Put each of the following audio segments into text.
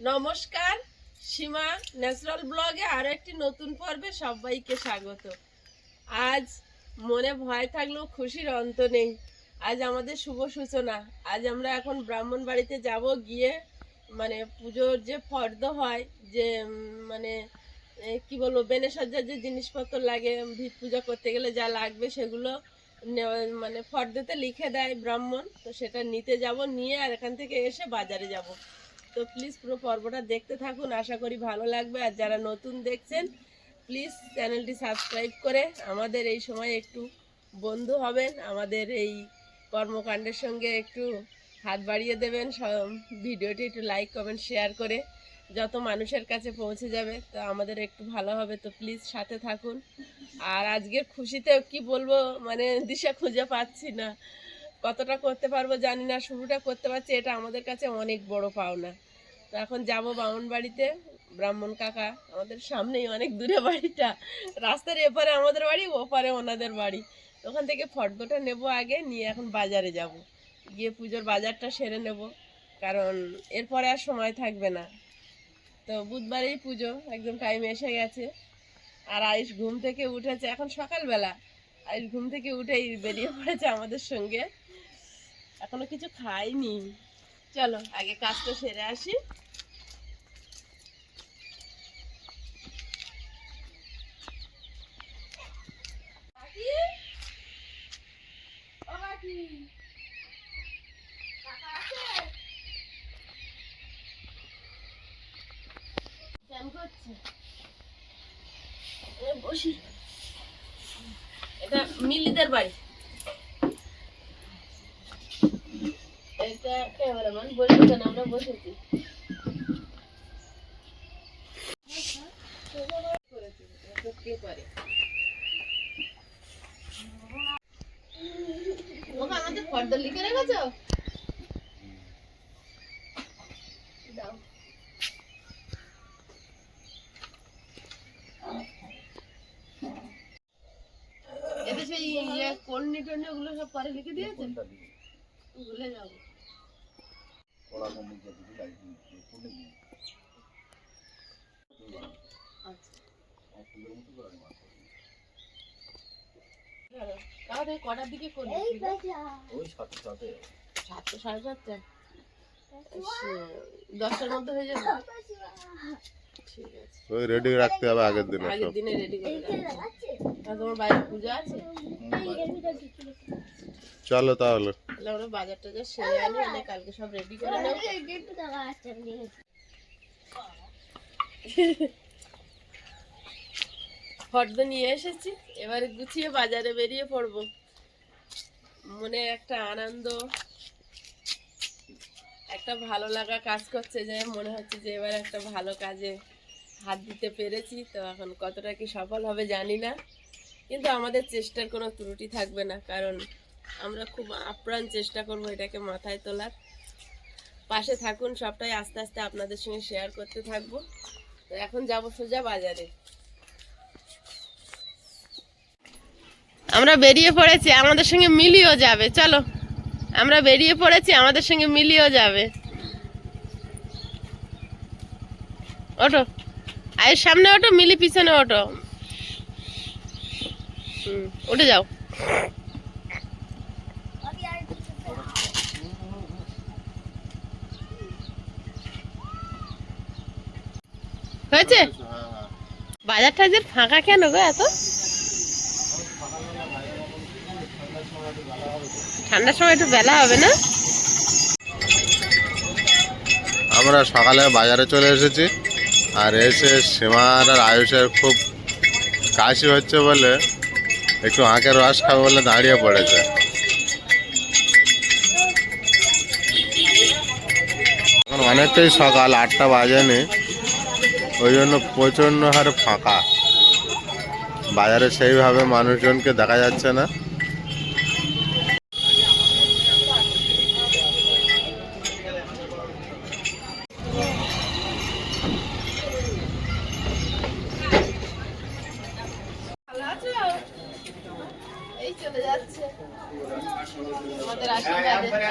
নমস্কার, সীমা ন্যাচারাল ব্লগে আরো একটি নতুন পর্বে সবাইকে স্বাগত। আজ মনে ভয় থাকলেও খুশির অন্ত নেই। আজ আমাদের শুভ সূচনা। আজ আমরা এখন ব্রাহ্মণ বাড়িতে যাব, গিয়ে মানে পুজোর যে ফর্দ হয়, যে মানে কি বলবো, বেনে সজ্জার যে জিনিসপত্র লাগে ভিত পূজা করতে গেলে যা লাগবে সেগুলো মানে ফর্দতে লিখে দেয় ব্রাহ্মণ, তো সেটা নিতে যাব, নিয়ে আর এখান থেকে এসে বাজারে যাব। তো প্লিজ পুরো পর্বটা দেখতে থাকুন, আশা করি ভালো লাগবে। আর যারা নতুন দেখছেন প্লিজ চ্যানেলটি সাবস্ক্রাইব করে আমাদের এই সময় একটু বন্ধু হবেন, আমাদের এই কর্মকাণ্ডের সঙ্গে একটু হাত বাড়িয়ে দেবেন। ভিডিওটি একটু লাইক কমেন্ট শেয়ার করে যত মানুষের কাছে পৌঁছে যাবে তো আমাদের একটু ভালো হবে। তো প্লিজ সাথে থাকুন। আর আজকের খুশিতে কি বলবো, মানে দিশা খুঁজে পাচ্ছি না, কতটা করতে পারবো জানি না। শুরুটা করতে পারছি, এটা আমাদের কাছে অনেক বড় পাওনা। তো এখন যাবো ব্রাহ্মণ বাড়িতে। ব্রাহ্মণ কাকা আমাদের সামনেই, অনেক দূরে বাড়িটা, রাস্তার এপারে আমাদের বাড়ি, ওপারে ওনাদের বাড়ি। ওখান থেকে ফর্দটা নেব আগে, নিয়ে এখন বাজারে যাব, গিয়ে পুজোর বাজারটা সেরে নেব, কারণ এরপরে আর সময় থাকবে না। তো বুধবারেই পুজো, একদম টাইম এসে গেছে। আর আয়ুষ ঘুম থেকে উঠেছে, এখন সকালবেলা। আয়ুষ ঘুম থেকে উঠেই বেরিয়ে পড়েছে আমাদের সঙ্গে, এখনো কিছু খাইনি। চলো আগে কাজটা সেরে আসি। বসি, এটা মিলিদের বাড়ি, এটা ক্যামেরাম্যান বসেছে না, আমরা বসেছি। আমাদের ফর্দ লিখে রেখেছো? দাও। এতে সেই কর্নি টর্নি ওগুলো সব পরে লিখে দিয়েছে, ভুলে যাবো। কটার দিকে করবি? ওই 7:30 সাড়ে 7টা, 10টার মধ্যে হয়ে যাবে। ঠিক আছে, ওই রেডি রাখতে হবে আগের দিনে রেডি করে রাখতে। আর তোমার বাইরে পূজা আছে? চলো তাহলে আমরা বাজারটা যা সেরে আনি, মানে কালকে সব রেডি করে নেব। ফর্দ নিয়ে এসেছি, এবারে গুছিয়ে বাজারে বেরিয়ে পড়বো। মনে একটা আনন্দ, একটা ভালো লাগা কাজ করছে, যে মনে হচ্ছে যে এবার একটা ভালো কাজে হাত দিতে পেরেছি। তো এখন কতটা কি সফল হবে জানি না, কিন্তু আমাদের চেষ্টার কোনো ত্রুটি থাকবে না, কারণ আমরা খুব আপ্রাণ চেষ্টা করবো এটাকে মাথায় তোলার। পাশে থাকুন, সবটাই আস্তে আস্তে আপনাদের সঙ্গে শেয়ার করতে থাকবো। তো এখন যাবো সোজা বাজারে। আমরা বেরিয়ে পড়েছি, আমাদের সঙ্গে মিলিও যাবে। চলো, আমরা বেরিয়ে পড়েছি, আমাদের সঙ্গে মিলিও যাবে। ওঠো, আয়ের সামনে ওঠো, মিলি পিছনে ওঠো। উঠে যাও। হয়েছে? বাজারটা যে ফাঁকা কেন গো এত? ঠান্ডার সময় একটু বেলা হবে না? আমরা সকালে বাজারে চলে এসেছি, আর এসে সীমার আর আয়ুষের খুব কাশি হচ্ছে বলে একটু আখের রস খাবে বলে দাঁড়িয়ে পড়েছে। এখন অনেকটাই সকাল, 8টা বাজেনি, ওই জন্য প্রচণ্ড হারে ফাঁকা। বাজারে সেইভাবে মানুষজনকে দেখা যাচ্ছে না। চলে যাচ্ছে আমাদের আশীর্বাদে।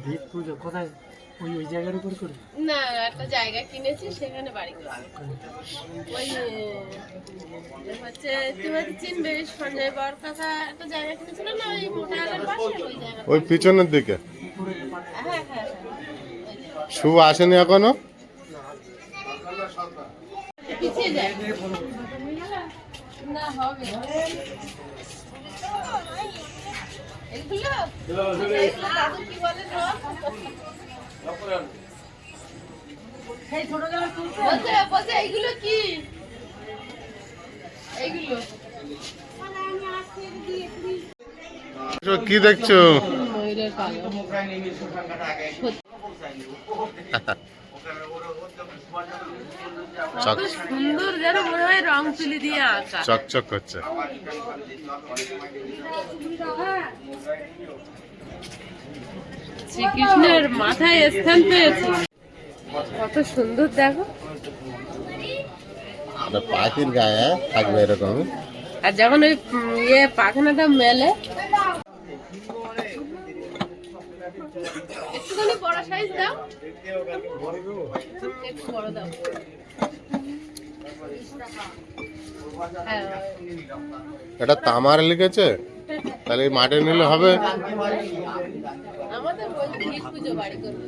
ভিত পুজো কোথায়? ওই ওই জায়গার উপর করে? না, একটা জায়গা কিনেছি, সেখানে বাড়ি করবো। ওই হচ্ছে তুই হয়তো চিনবে, সঞ্জয় বর কাকা একটা জায়গা কিনেছিল না, ওই মোটা আলার পাশে, ওই জায়গা। ওই পিছনের দিকে। হ্যাঁ হ্যাঁ হ্যাঁ, শুভ আসেনি এখনো? পিছিয়ে যায় না, হবে এগুলো দাদু কি বলে বলছে এইগুলো কি, এইগুলো কি দেখছো? ময়ূরের পালক। কত সুন্দর, যেন মনে হয় রং তুলি দিয়ে আঁকা। চকচক করছে। শ্রীকৃষ্ণের মাথায় স্থান পেয়েছে, কত সুন্দর দেখো। পাখির গায়ে থাকবে এরকম। আর যখন ওই পাখনাটা মেলে, একটুখানি বড় সাইজ দাও, একটু বড় দাও। হ্যাঁ, এটা তামার লিখেছে, তাহলে এই মাঠে নিলে হবে। আমাদের বলছে ভিট পুজো বাড়ি করবে।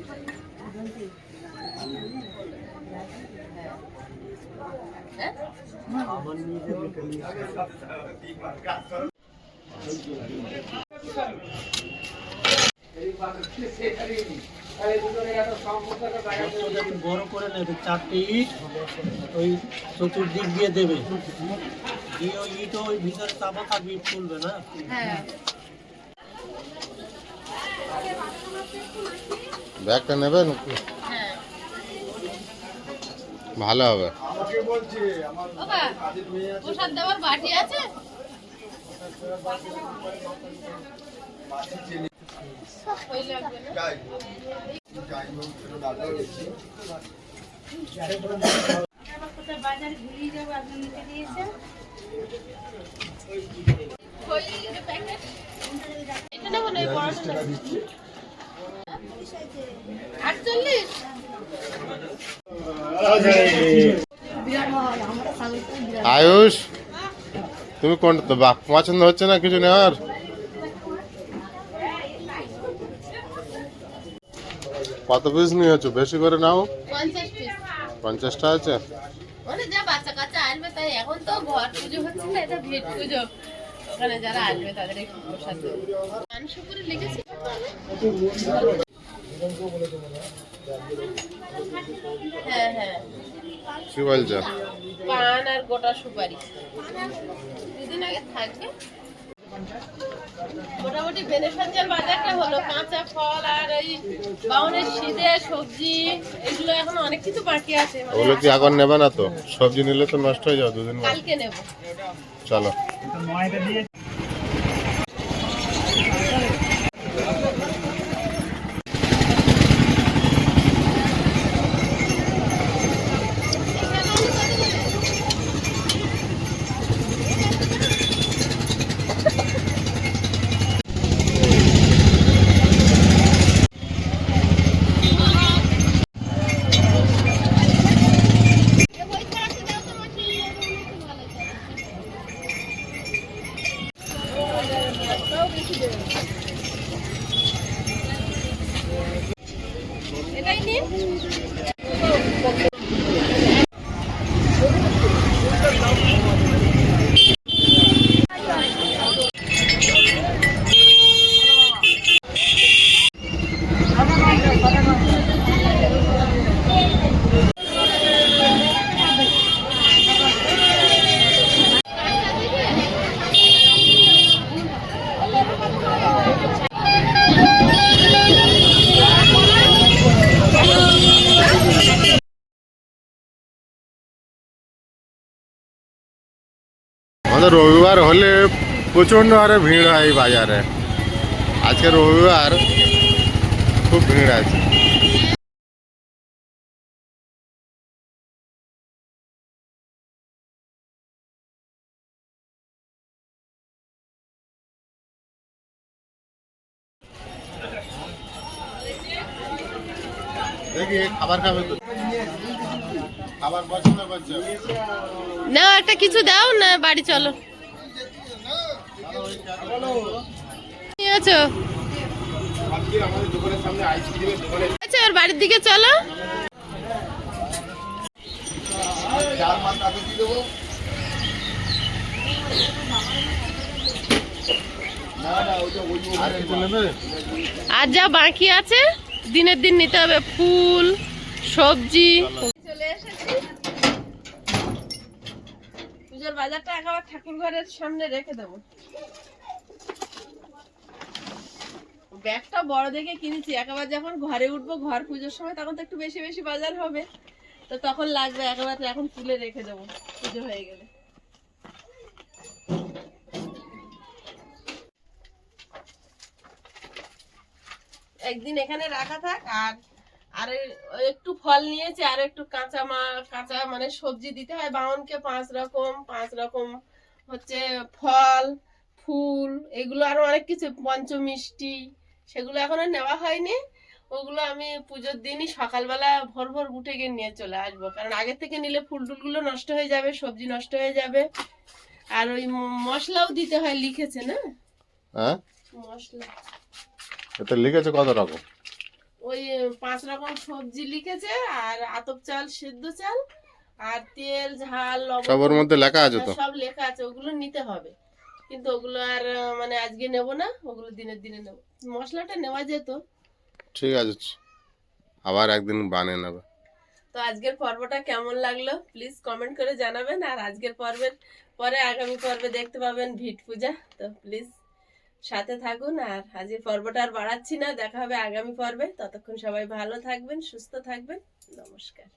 হ্যাঁ? আমার নিজের বড় করে নেবে, 4টে ইট ওই চতুর্দিক দিয়ে দেবে, দিয়ে ওই ইট ওই ভিতরে চাপা থাকবে, ইট তুলবে না। হ্যাঁ, ব্যাগটা নেবে নাকি? হ্যাঁ। ভালো হবে। বাবা, প্রসাদ দেওয়ার বাটি আছে? ওই লাগবে না? ওই যে প্যাকেট, এটা নেবো না, এই বড়টা নেবো। 48? আয়ুষ, তুমি কোনটা তো পছন্দ হচ্ছে না কিছু নেওয়ার? কত পিস নিয়েছো? বেশি করে নাও। 50 পিস। 50টা আছে। মানে যা বাচ্চা কাচ্চা আসবে, তাই এখন তো ঘর পুজো হচ্ছে না, এটা ভিট পুজো, ওখানে যারা আসবে তাদের একটু প্রসাদ দেবো। মানুষ উপরে লিখেছি। হ্যাঁ হ্যাঁ, কি বলছো? পান আর গোটা সুপারি দুদিন আগে থাকবে। মোটামুটি বেনেশাঞ্জার বাজারটা হলো, কাঁচা ফল আর এই বাউনের শীতে সবজি, এগুলো এখন অনেক কিছু বাকি আছে, মানে ওগুলো কি এখন নেবে না তো? সবজি নিলে তো নষ্ট হয়ে যাবে দুদিন। কালকে নেব। চলো। এটাই নিন। আমাদের রবিবার হলে প্রচণ্ড হারে ভিড় হয় এই বাজারে। আজকে রবিবার, খুব ভিড় আছে। দেখি খাবার খাবে তো, খাবার পছন্দ করছে। নাও একটা কিছু দাও না বাড়ি চলো। কি আছো? আচ্ছা ওর বাড়ির দিকে চলো। আর কিছু নেবে? আর যা বাকি আছে দিনের দিন নিতে হবে, ফুল সবজি। চলে এসেছি, পুজোর বাজারটা একেবারে ঠাকুর ঘরের সামনে রেখে দেবো। ব্যাগটা বড় দেখে কিনেছি, একেবারে যখন ঘরে উঠবো ঘর পুজোর সময় তখন তো একটু বেশি বেশি বাজার হবে, তো তখন লাগবে, একেবারে এখন তুলে রেখে দেবো পুজো হয়ে গেলে। একদিন এখানে রাখা থাক। আর আর একটু ফল নিয়েছি, আর একটু কাঁচা মানে সবজি দিতে হয় বাউনকে, 5 রকম হচ্ছে ফল ফুল, এগুলো আরো অনেক কিছু, পঞ্চমিষ্টি, সেগুলো এখনো নেওয়া হয়নি। ওগুলো আমি পুজোর দিনই সকালবেলা ভোর ভোর উঠে গিয়ে নিয়ে চলে আসবো, কারণ আগে থেকে নিলে ফুল টুলগুলো নষ্ট হয়ে যাবে, সবজি নষ্ট হয়ে যাবে। আর ওই মশলাও দিতে হয়, লিখেছে না হ্যাঁ মশলা, এটা লিখেছে কত রকম? ওই 5 রকম সবজি লিখেছে, আর আতপ চাল, সেদ্ধ চাল, আর তেল, ঝাল, লবণ, সবার মধ্যে লেখা আছে তো? সব লেখা আছে, ওগুলো নিতে হবে। কিন্তু ওগুলো আর মানে আজকে নেব না, ওগুলো দিনের দিনে নেব। মশলাটা নেওয়া যেত। ঠিক আছে, আবার একদিন বানিয়ে নেবে। তো আজকের পর্বটা কেমন লাগলো প্লিজ কমেন্ট করে জানাবেন। আর আজকের পর্বের পরে আগামী পর্বে দেখতে পাবেন ভিট পূজা, তো প্লিজ সাথে থাকুন। আর আজকের পর্বটা আর বাড়াচ্ছি না, দেখা হবে আগামী পর্বে। ততক্ষণ সবাই ভালো থাকবেন, সুস্থ থাকবেন। নমস্কার।